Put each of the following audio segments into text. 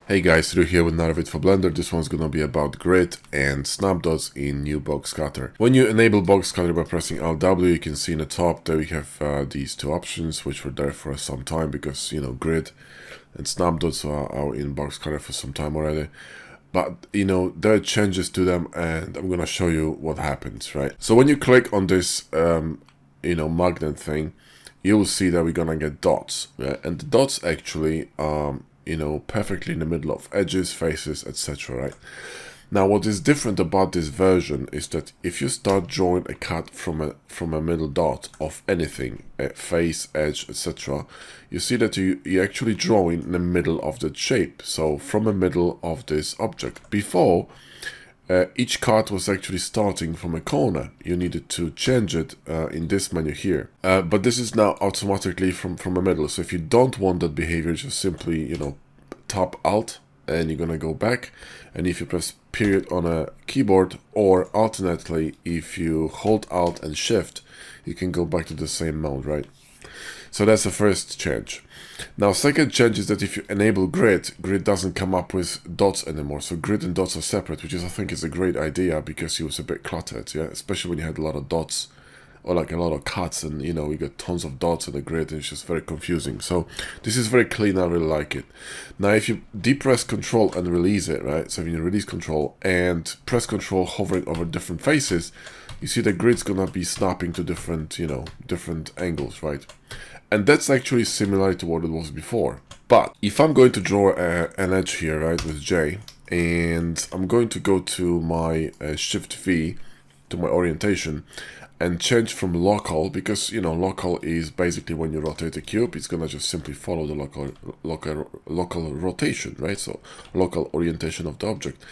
Hey guys, Drew here with another video for Blender. This one's gonna be about grid and snap dots in new Boxcutter. When you enable Boxcutter by pressing Alt W, you can see in the top that we have these two options, which were there for some time because, you know, grid and snap dots are in Boxcutter for some time already. But, you know, there are changes to them and I'm gonna show you what happens, right? So when you click on this, you know, magnet thing, you will see that we're gonna get dots, right? And the dots actually you know, perfectly in the middle of edges, faces, etc. Right? Now, what is different about this version is that if you start drawing a cut from a middle dot of anything, a face, edge, etc., you see that you actually drawing in the middle of the shape. So from the middle of this object. Before, each cut was actually starting from a corner. You needed to change it in this menu here. But this is now automatically from the middle. So if you don't want that behavior, just simply, you know, tap Alt and you're gonna go back. And if you press period on a keyboard, or alternately, if you hold Alt and Shift, you can go back to the same mode, right? So that's the first change. Now, second change is that if you enable grid, grid doesn't come up with dots anymore. So grid and dots are separate, which is, I think, is a great idea because it was a bit cluttered, yeah, especially when you had a lot of dots or like a lot of cuts, and you know, you got tons of dots on the grid, and it's just very confusing. So this is very clean. I really like it. Now, if you depress Control and release it, right? So when you release Control and press Control, hovering over different faces, you see the grid's gonna be snapping to different, you know, different angles, right? And that's actually similar to what it was before. But if I'm going to draw an edge here, right, with J, and I'm going to go to my Shift V, to my orientation, and change from local, because, you know, local is basically when you rotate a cube, it's gonna just simply follow the local rotation, right? So local orientation of the object.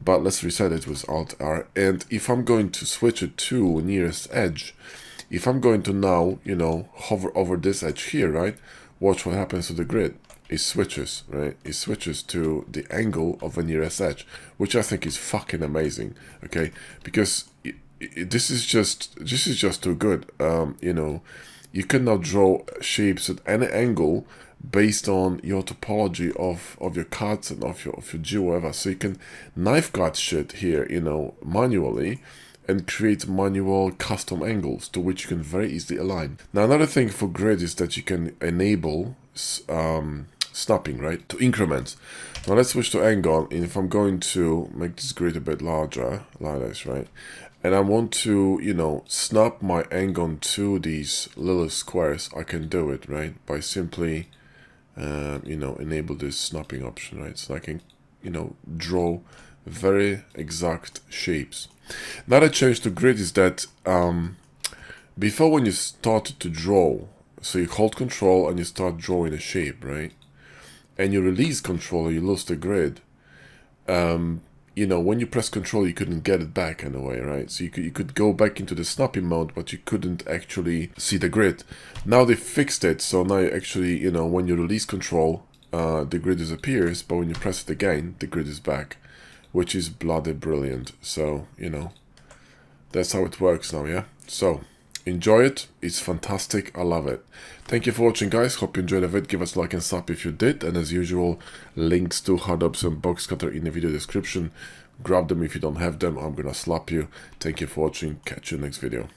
But let's reset it with Alt R. And if I'm going to switch it to nearest edge, if I'm going to now, you know, hover over this edge here, right? Watch what happens to the grid. It switches, right? It switches to the angle of the nearest edge, which I think is fucking amazing, okay? Because this is just too good. You know, you can now draw shapes at any angle based on your topology of your cuts and of your G, whatever. So you can knife cut shit here, you know, manually, and create manual custom angles to which you can very easily align. Now, another thing for grid is that you can enable snapping, right, to increments. Now let's switch to angle, and if I'm going to make this grid a bit larger, like this, right, and I want to, you know, snap my angle to these little squares, I can do it, right, by simply, you know, enable this snapping option, right, so I can, you know, draw very exact shapes. Another change to grid is that before, when you started to draw, so you hold Control and you start drawing a shape, right? And you release Control, you lose the grid. You know, when you press Control, you couldn't get it back in a way, right? So you could go back into the snapping mode, but you couldn't actually see the grid. Now they fixed it, so now you actually, you know, when you release Control, the grid disappears, but when you press it again, the grid is back, which is bloody brilliant. So, you know, that's how it works now, yeah? So, enjoy it. It's fantastic. I love it. Thank you for watching, guys. Hope you enjoyed the video. Give us a like and sub if you did. And as usual, links to hard-ups and Boxcutter in the video description. Grab them if you don't have them. I'm gonna slap you. Thank you for watching. Catch you next video.